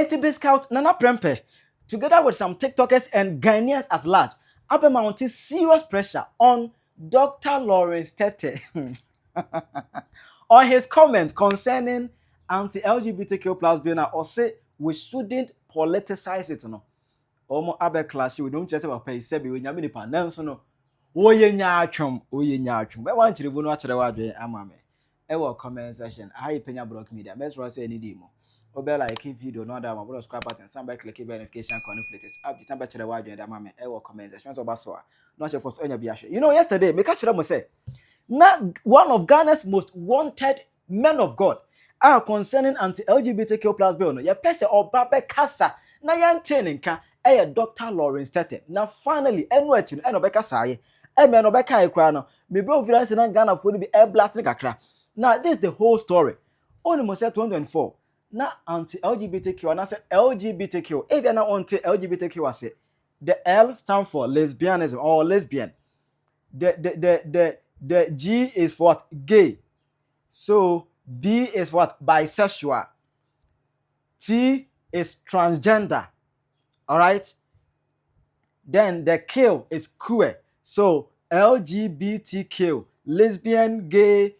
BigscoutMedia Nana Prempe, together with some TikTokers and Ghanaians at large, have been mounting serious pressure on Dr. Lawrence Tetteh on his comment concerning anti-LGBTQ plus bill or say we shouldn't politicize it. No, Omo abe class we don't just about pay sebi we nyame nipa nanso no oye nyaatwom be wan chire bu no akere wadwe amame e wo comment section I Penyah block media best run say any day mo obe like video no that my brother subscribe button somebody click the notification conflict up the time chire wadwe amame e wo comment section so ba so no share for so anya bia hwe. You know, yesterday me ka chire mo say na one of Ghana's most wanted men of God are concerning anti-LGBTQ plus bill no ye pese oba be kasa na yan teninka Dr. Lawrence Tetteh. Now finally, enwechi no beka saye. Me no beka ekra no. Me bro viral say na Ghana for be blàst kakra. Now this is the whole story. Only mo say 2024. Na anti-LGBTQ na say LGBTQ. If you na anti-LGBTQ say the L stand for lesbianism or lesbian. The G is for what? Gay. So B is what? Bisexual. T is transgender. All right. Then the Q is queer. So LGBTQ, lesbian, gay,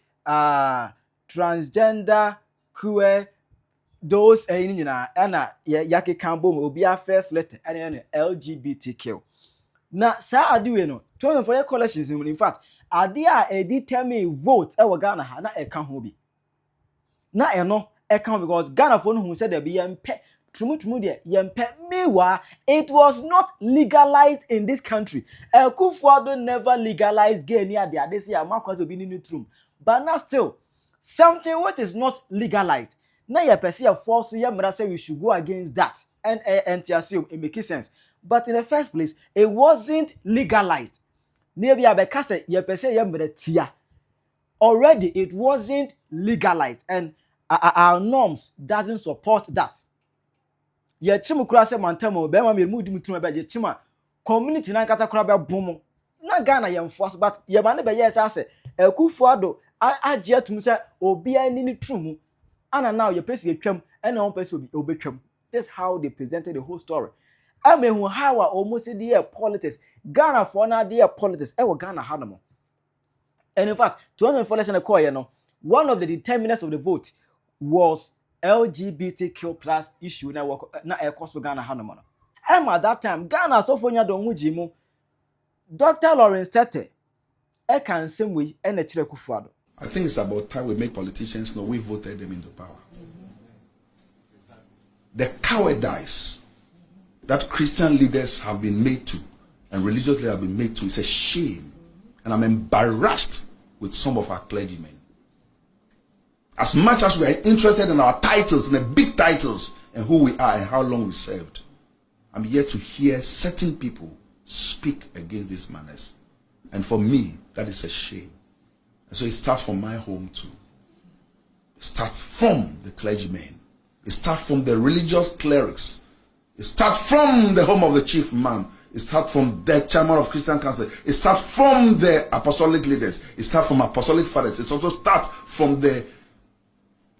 transgender, queer, those and yaki kambo will be our first letter and LGBTQ. Now, sir, I do you know 24 collections in fact, idea a determine vote our Ghana na e kan ho bi. Na e no e kan because Ghana for who said there be it was not legalized in this country. Kufuor never legalized gay near there. They say Marcus will be in the room. But now still, something what is not legalized. Now you perceive a false say we should go against that. And it makes sense. But in the first place, it wasn't legalized. Already it wasn't legalized. And our norms doesn't support that. Ye chimu kura se mantamo be ma me mu di mutuma be ye chima community na nkasa kura be bomo na Ghana ye enforce but ye ba ne be yes ase Kufuor age atum se obi ani ni trumu ana now ye pesi atwam and on pesi obi obetwam. That's how they presented the whole story. Amehu how almost the politics Ghana for na the politics e wo Ghana hanamo. And in fact 2024 election call you know one of the determinants of the vote was LGBTQ plus issue na ekoso Ghana hanomo. At that time Ghana so fonya don wujimu Dr. Lawrence Tetteh can same way and chire Kufuor. I think it's about time we make politicians know we voted them into power. The cowardice that Christian leaders have been made to and religious leaders have been made to is a shame, and I'm embarrassed with some of our clergymen. As much as we are interested in our titles, in the big titles, and who we are and how long we served, I'm yet to hear certain people speak against these manners. And for me, that is a shame. And so it starts from my home too. It starts from the clergymen. It starts from the religious clerics. It starts from the home of the chief man. It starts from the chairman of Christian Council. It starts from the apostolic leaders. It starts from apostolic fathers. It also starts from the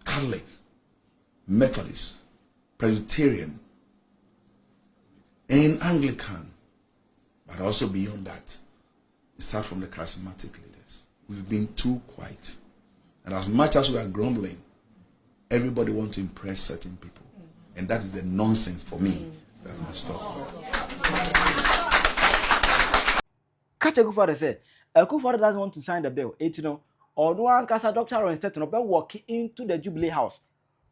Catholic, Methodist, Presbyterian, and Anglican. But also beyond that, it starts from the charismatic leaders. We've been too quiet. And as much as we are grumbling, everybody wants to impress certain people. And that is the nonsense for me that must stop. Catch Kufuor say, Kufuor doesn't want to sign the bill. You know, although Ankasa Dr. Lawrence Tetteh no be walk into the Jubilee House,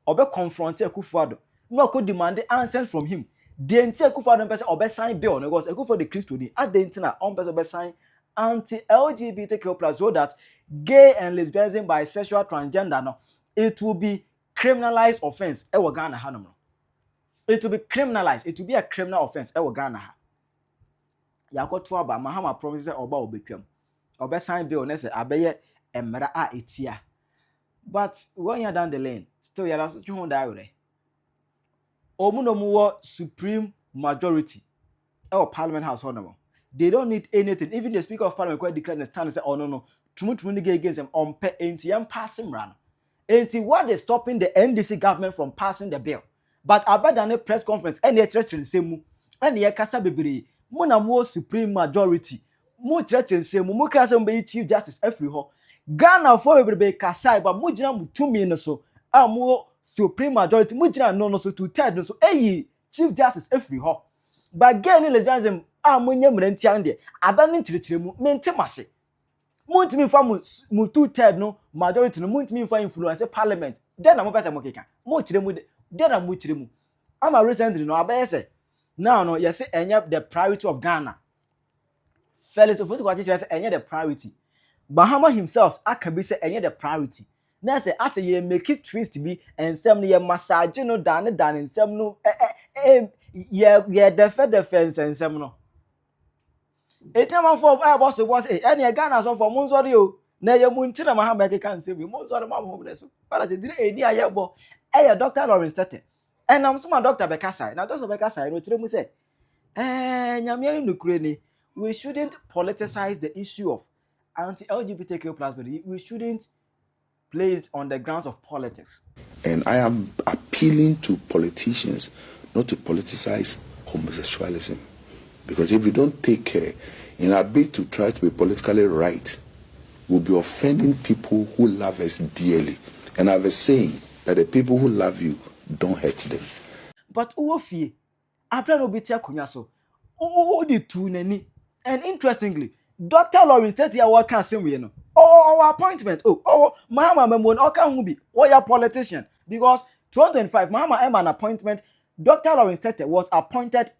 or be confront Kufuor, no could demand the answers from him. The entire Kufuor no person or be sign bill because Kufuor the Christ today. At the internet, on person be sign anti-LGBTQ plus so that gay and lesbianism, bisexual, transgender no, it will be criminalized offense. E Ghana ha no. It will be criminalized. It will be a criminal offense. E Ghana ha. Yakoto aba Mahama promises oba obetwam. Oba sign bill na say abeye emra a etia. But when you're down the lane, still you're also trying to die. Omunomuwa supreme majority. Our Parliament House honorable. They don't need anything. Even the Speaker of Parliament quite declared the stand and say, oh no, tumutu against them on pay anti passing run. Anti what is stopping the NDC government from passing the bill? but abada ne press conference ɛna ɛkyerɛkyerɛ nsɛm mu ɛna yɛkasa bebree mo na mo supreme majority mo kyerɛkyerɛ nsɛm mu mo kasa mo bɛyi chief justice afiri hɔ Ghana for bebree kasa ba mo gyina mo tumi no so a mo supreme majority mo gyina no so 2/3 no so ɛyi chief justice afiri hɔ but gay ne lesbianism a mo nya mmerantia no de ada ne nkyerɛkyerɛ mu mente mase mo ntimi fa mo 2/3 no majority no mo ntimi fa influence parliament den na mo pese mo keka mo kyerɛ mu den na mo kyerɛ mu ama recently no abɛyɛ sɛ now no yes enye the priority of Ghana Felix Ofosu kwachi kyerɛ sɛ enye the priority Bahama himself aka bi sɛ enye the priority na sɛ ase ye make it twist bi ensɛm no ye massage no dan ensɛm no ye defense ensɛm no etima for boss any Ghana so for mun sorry o na ye mun tina ma ha make kan say we mun sorry ma mo home so para say dire eni ayebo Dr. Lawrence Tetteh and am some Dr. Bekasai na Dr. Bekasai no tire mu say nyame no kure ni we shouldn't politicize the issue of anti-LGBTQ plus but we shouldn't place it on the grounds of politics. And I am appealing to politicians not to politicize homosexualism. Because if we don't take care, in our bid to try to be politically right, we'll be offending people who love us dearly. And I have a saying that the people who love you, don't hurt them. But Uwofie, I plan to be so. The two nani. And interestingly, Dr. Lawrence Tetteh what can say we know. Our appointment. Mahama Memon Okanhubi, or your politician. Because 2025, Mahama Emma an appointment, Dr. Lawrence Tetteh was appointed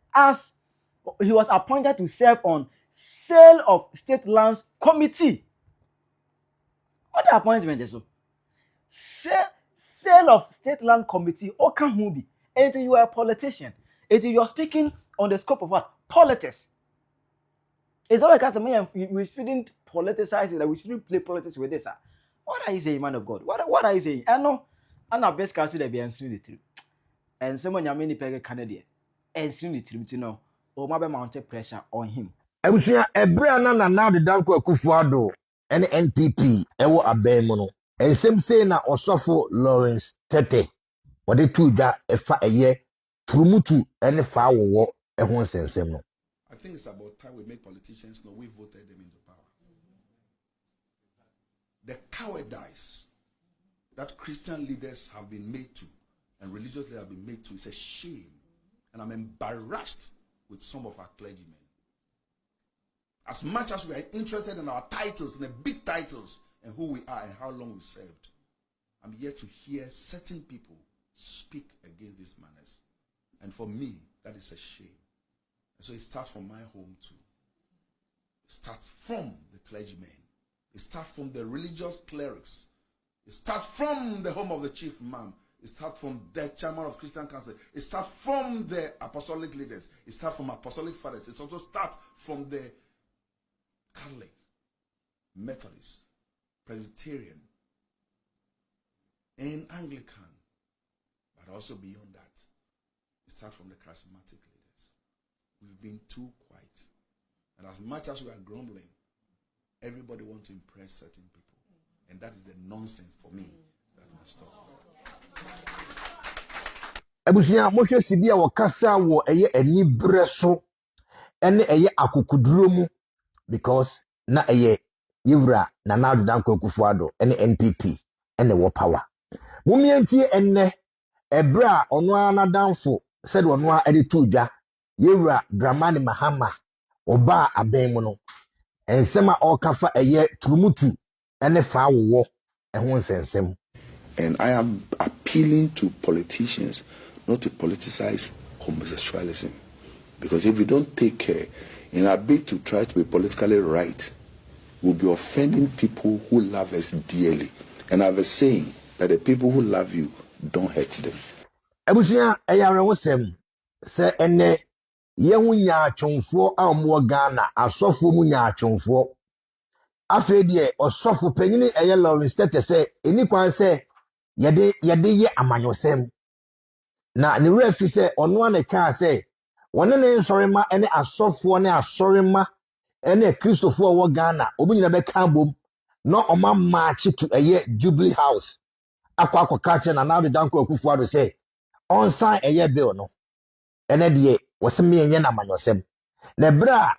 to serve on Sale of State Lands Committee. What the appointment is so? Sale of State Land Committee, Okanhubi. And you are a politician. You are speaking on the scope of what? Politics. It's all because we shouldn't politicize it, that we shouldn't play politics with this. What are you saying, man of God? What are you saying? I know, and our best case will be answering the truth. And someone you many peg Canadian answering the truth, you know, or maybe mounted pressure on him. Ebusuya ebre na now the Danko Akufo-Addo and NPP ewo abemono. Ensem say na Osofo Lawrence Tetteh. Wode tu da efa eye trumutu ene fa wo ehon sensem no. I think it's about time we make politicians know we voted them into power. The cowardice that Christian leaders have been made to and religious leaders have been made to is a shame. And I'm embarrassed with some of our clergymen. As much as we are interested in our titles, in the big titles, and who we are and how long we served, I'm yet to hear certain people speak against these manners. And for me, that is a shame. And so it starts from my home too. It starts from the clergymen. It starts from the religious clerics. It starts from the home of the chief imam. It starts from the chairman of Christian Council. It starts from the apostolic leaders. It starts from apostolic fathers. It also starts from the Catholic, Methodist, Presbyterian, and Anglican. But also beyond that, it starts from the charismatic leaders. We've been too quiet. And as much as we are grumbling, everybody wants to impress certain people. And that is the nonsense for me that must stop. Ebusuya mohwe sibia wakasa wo eye ani breso ene eye akukuduro mu because na eye yewura na now the Danko Akufo-Addo ene NPP ene wo power. Mumientie enne ebra ono ana danfo said ono a ede tuja yewura Dramani Mahama oba aben mu no ensema okafa eye trumutu ene fa wo ehon sensem. And I am appealing to politicians not to politicize homosexualism. Because if we don't take care, in our bid to try to be politically right, we'll be offending people who love us dearly. And I have a saying that the people who love you, don't hurt them. Ebusuya eyare wosem se ene yehu nya atwonfo a mo Ghana asofo mu nya atwonfo afedie osofo panyini eye Lawrence Tetteh se eni kwan se yede ye amanyosem na ne refi se ono an ka se wone ne nsorema ene asofo ne asorema ene Christopher wo Ghana obunyina be ka bom no oma march to eye Jubilee House akwa kache na now the Danko Akufo-Addo se on sign bill no ene de was me enye na manyosem na bra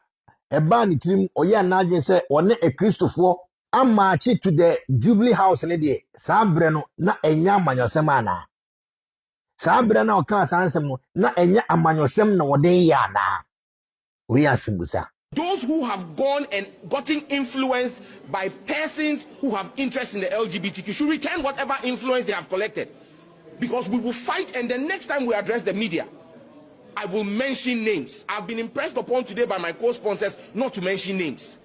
e ba ni trim oye na adwen se one a Christopher amachi to the Jubilee House ne de saa bre no na enya manyosem ana saa bre na oka sansem no na enya amanyosem na wode ya na we asimbusa. Those who have gone and gotten influenced by persons who have interest in the LGBTQ should return whatever influence they have collected. Because we will fight, and the next time we address the media, I will mention names. I've been impressed upon today by my co-sponsors not to mention names.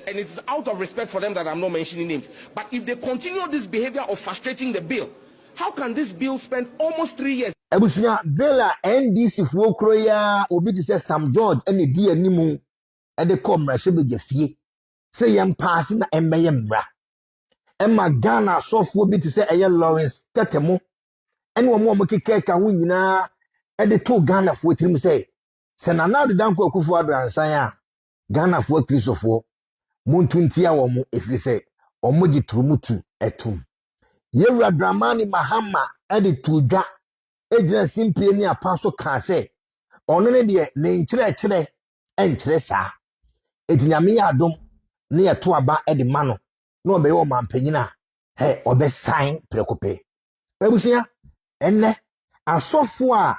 And it's out of respect for them that I'm not mentioning names. But if they continue this behavior of frustrating the bill, how can this bill spend almost 3 years? Ebusunya Bella NDC fuo kroya obi ti say Sam George ene di animu e de kom rase be fie say yam pass na embeye mra Emma Ghana sofuo bi ti say eye Lawrence Tetteh mo ene wo mo keke ka ho nyina e de to Ghana fuo tirim say se na na do danko akufo ado ansan a Ghana fuo Christopher muntuntia wo mo efi say omoji turumutu etum Yewra Dramani Mahama e de tuja ejina simpie ni apaso ka se ono ne de ne nkyere enkyere saa etinyame ya adom ne ya to aba e de mano na obe yo mampanyina he obe sign prekope ebusia enne asofo a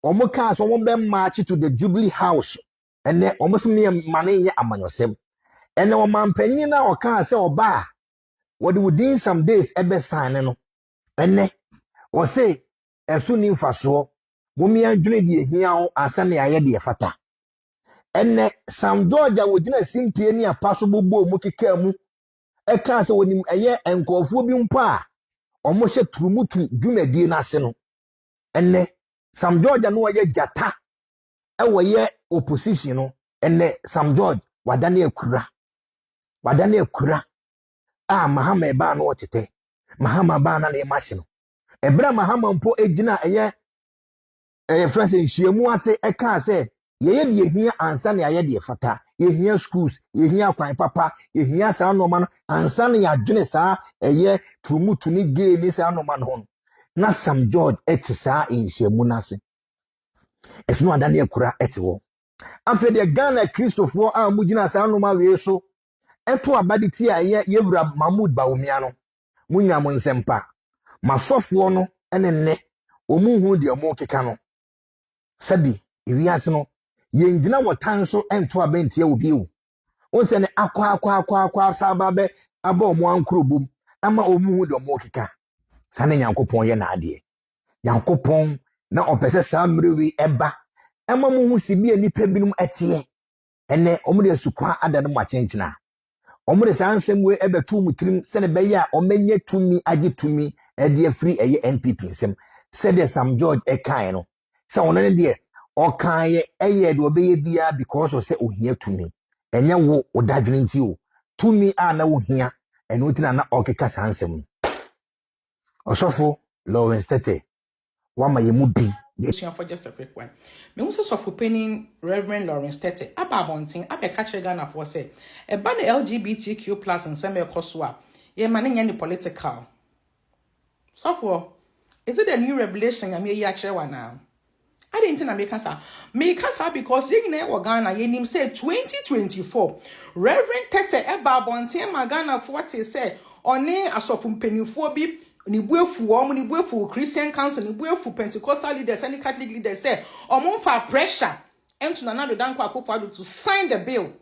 omoka so omo be march to the Jubilee House enne omo se me mane ye amanyosem enne o mampanyina na oka se oba what within some days ebe sign no enne o say esu ni mfaso mumia adwene de ehia ho asane aye de fata enne Sam George wogina simpie ni apaso bobo mu keka mu e ka se wonim eye enkofo bi mpo a omo hye turumutu dwumadi na ase no enne Sam George no ye jata e wo ye opposition no enne Sam George wadane akura Mahama eba no otete Mahama ba na e machi no ebra Mahama mpo ejina eye friends nhyiamu ase eka ase ye de hia ansa na ye de fata ye hia schools ye hia kwan papa ye hia sa no man ansa na ya dwene sa eye turumutu ni gay ni sa no man ho na Sam George etisa nhyiamu na ase esno adane akura etiwo afa de Ghana Christopher a mugina sa no ma we so eto abaditi a ye Yewra Mahmoud Bawumia no munya mo nsempa masofo no enenne omuhu de omo keka no sabi ewiase no yengina wotanso ento abentie obi o wonse ne akwa sababe aba omo ankrobum ama omuhu de omo keka sane Nyankopon ye na ade Nyankopon na opese sa mrewi eba ama muhu sibi nipa binum etie ene omo de sukwa ada no machenchina omo de sansem we ebetu mutrim sene beya omenye tumi age tumi e de free eye NPP nsem said Sam George ekan no sa wonane de okan ye eye de obeye bia because of say ohia tumi enye wo odadwene nti o tumi a na wo hia ene otina na okeka sansem Osofo Lawrence Tetteh wama ye mu bi For just a quick one. Me also so for penning Reverend Lawrence Tetteh aba bonting abe catch Ghana for say e ban LGBTQ plus and some ekoswa ye man any political. So for is it a new revelation am ye actually one now? I didn't think I make answer because you know Ghana ye name say 2024 Reverend Tetteh eba bonting ma Ghana for what he said oni asofum penifo bi ni buefu Christian council ni buefu Pentecostal leaders and Catholic leaders say for pressure and to another danko akufo to sign the bill.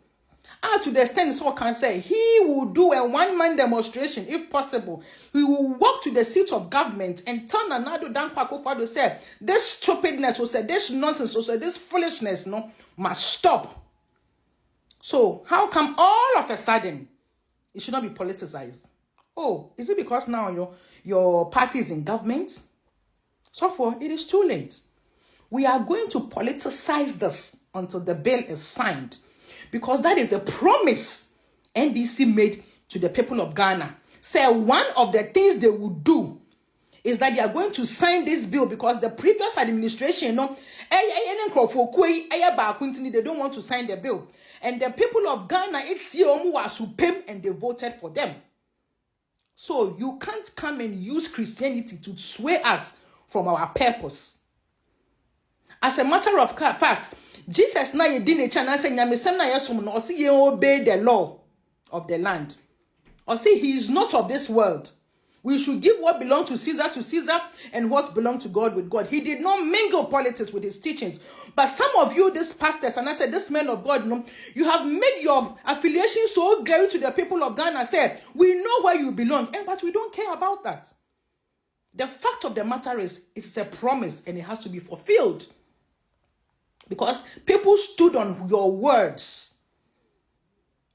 To the extent so can say he will do a one-man demonstration if possible. He will walk to the seat of government and tell another danko akufo to say this stupidness will say this nonsense will say this foolishness no must stop. So how come all of a sudden it should not be politicized? Oh, is it because now your party is in government? So for it is too late. We are going to politicize this until the bill is signed. Because that is the promise NDC made to the people of Ghana. Say one of the things they will do is that they are going to sign this bill because the previous administration, they don't want to sign the bill. And the people of Ghana, it's Yomu and they voted for them. So you can't come and use Christianity to sway us from our purpose. As a matter of fact, Jesus na ye di nature and say nyamesem na yesum no say ye obey the law of the land. Or say he is not of this world. We should give what belongs to Caesar, and what belongs to God with God. He did not mingle politics with his teachings. But some of you, these pastors, and I said, this men of God, no, you have made your affiliation so glaring to the people of Ghana. Said, we know where you belong, but we don't care about that. The fact of the matter is, it's a promise and it has to be fulfilled. Because people stood on your words.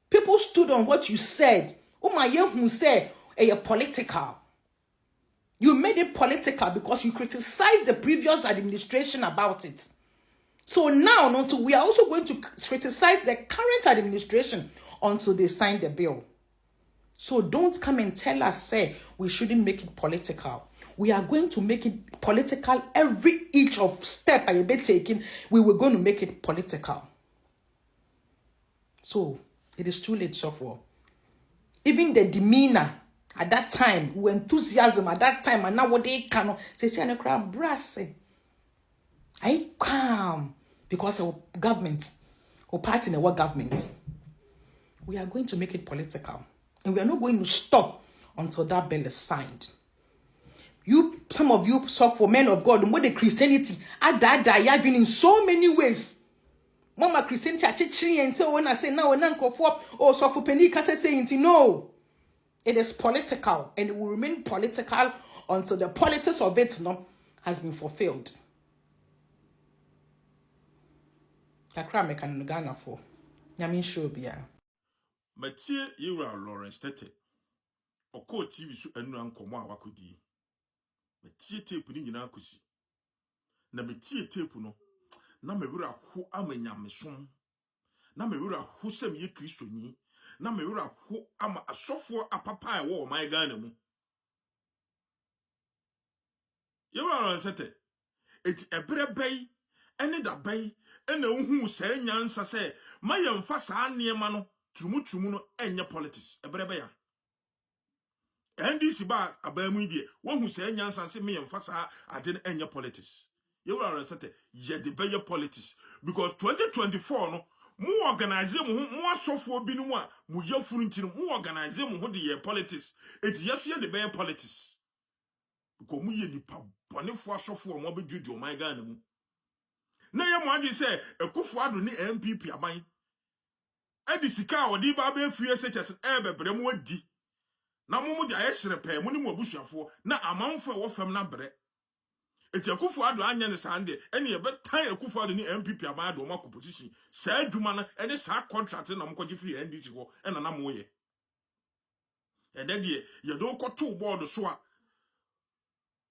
People stood on what you said. Who said, political. You made it political because you criticized the previous administration about it. So now, we are also going to criticize the current administration until they sign the bill. So don't come and tell us, say, we shouldn't make it political. We are going to make it political every each of step I be taking. We were going to make it political. So it is too late, so for. Even the demeanor at that time, who enthusiasm at that time, and now what they cannot say, "I crowd brass." I calm because of government or party in our government. We are going to make it political, and we are not going to stop until that bill is signed. You, some of you, so for men of God, what the Christianity, I have been in so many ways. Mama Christianity, I and so when I say now, so for Penyah can say no. It is political, and it will remain political until the politics of it has been fulfilled. Kakra me kan Ghana for. Nyame show bia. Matie Rev Lawrence Tetteh. Oko TV so anu ankomo a wakodi. Matie tape ni nyina akosi. Na matie tape no na mewura ho amanyamesom. Na mewura ho sem ye Kristoni. Na mewura ho ama asofo apapa e wo my Ghana mu. Rev Lawrence Tetteh. Eti ebre bay ene da bay ena uhu se nyansa se mayemfa saa niema no trumutumu no enye politics ebre bay ya. NDC ba abamu die wohu se nyansa se meyemfa saa ade no enye politics. Rev Lawrence Tetteh ye de bay politics because 2024 no mu organize mu asofo bi no mu a mu yafuru ntino mu organize mu ho de ye politics eti yeso ye de bay politics because mu ye nipa bonefo asofo mo bedudu o my Ghana mu na ye mo adi say ekufo ado ni MPP aban edi sika odi ba be fie seches bebre mu adi na mo de ayesere pe mu ni mo abusuafo na amanfo e wo fam na bre eti ekufo ado anya ne sande ene ye betan ekufo ado ni MPP aban ado mo position sa adwuma na ene sa contract na mo kwaje free NDC ho ena na mo ye ede de ye do koto board so a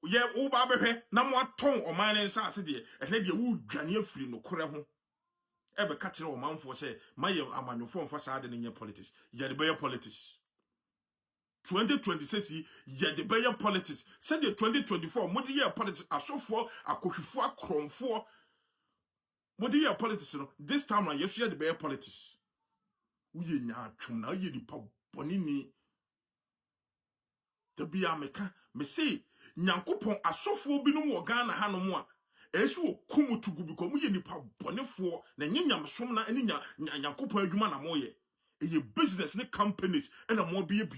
ye wo ba behwe na mo aton oman ne nsa ase de ene de wo dwane afiri no kore ho ebe ka kire omanfo se maye amanyofo mfa sa de nye politics ye de be politics 2026 ye de be politics said the 2024 mo de ye politics asofo akohwefo akromfo mo de ye politics no this time na yeso ye de be politics wo ye nya atwom na ye nipa boni ni de bia meka me say nyankopon asofo bi no mo Ghana ha no mo a esu okumutugu biko mu ye nipa bonefo na nyanyamsom na eni nyankopon adwuma na mo ye eye business ne companies na mo bie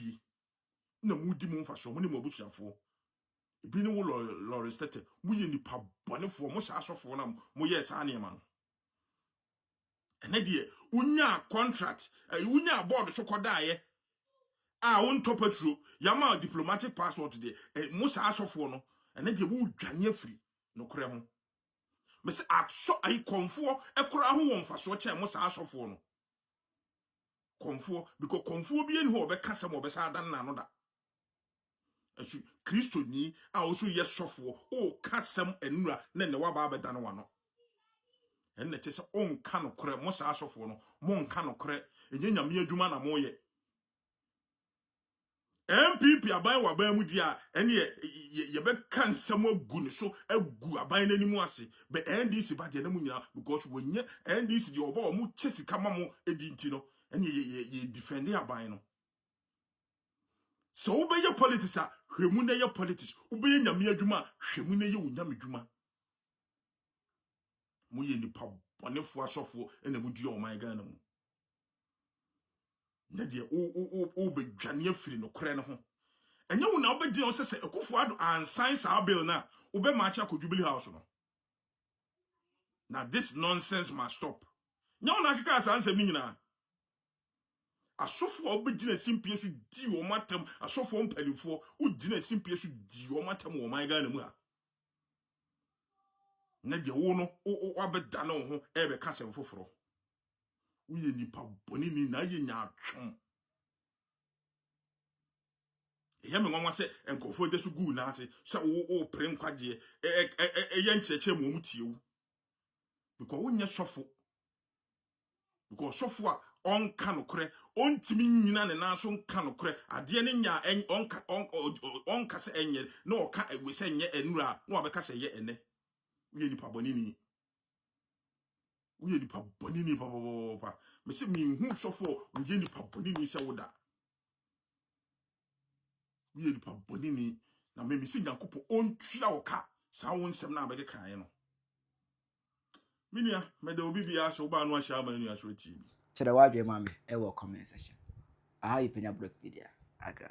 na mu di mu mfaso mo ne mo busuafo bi ne wo Lawrence Tetteh mu ye nipa bonefo mo sa asofo na mo ye sa ne ma no ene de unya contract unya board so kodaye on top petro yama diplomatic passport de musa asofo no ene de wo dwane afiri no kore ho me se aso ai konfo ekora ho won faso che musa asofo no konfo because konfo bi en ho obekasa mo obesa adan na no da asu Kristo ni a oso ye sofo o kasam enura na ne wa ba abeda no wano enne che se on ka no kore musa asofo no mo nka no kore enye nyame adwuma na mo ye MPP aban wa ban mu dia ene ye be kan samo gu ne so agu aban nanimu ase be NDC ba de na mu nyina because wonye NDC de oba o mu chesi kama mo edi nti no ene ye defend aban no so obeye politics a hwemu na ye politics obeye nyame adwuma hwemu na ye wonyame adwuma Mo ye nipa bɔnefo asɔfo na mo di ɔman Ghana mu. Na de o bedwane afiri no kore no ho. Enye wo na obedi on sese Akufo-Addo ansan sa bill na obe march akɔ Jubilee House no. Now this nonsense must stop. Nya na keka asa ansem nyina. Asofo obedi na simpie so di wo matam, asofo mpalifo udi na simpie so di wo matam wo ɔman Ghana mu a. Na de wo no o abeda na wo ho ebe ka sem foforo. Uye nipa boni ni na ye nya atwon. Eya me nwanwa se enkofo de so gu na ase se o pre nkwaje ye ncheche mo mu tie wu. Because wonye sofo. Because sofo a onka no kore ontimi nyina ne na so nka no kore ade ne nya onka se enye na oka ewe se enye enura na obeka se ye ene. Uye nipa boni ni. Uye nipa boni ni papa. Me se mi hu sofo uye nipa boni ni se woda. Uye nipa boni ni na me se Nyankopon ontua oka sa won nsem na abege kan ye no. Minia me de obi bia so ba no ahia amanu aso ti. Kyerɛ wadwe ma me ɛwɔ comment section. Aha yi Penyah BigscoutMedia. Agra.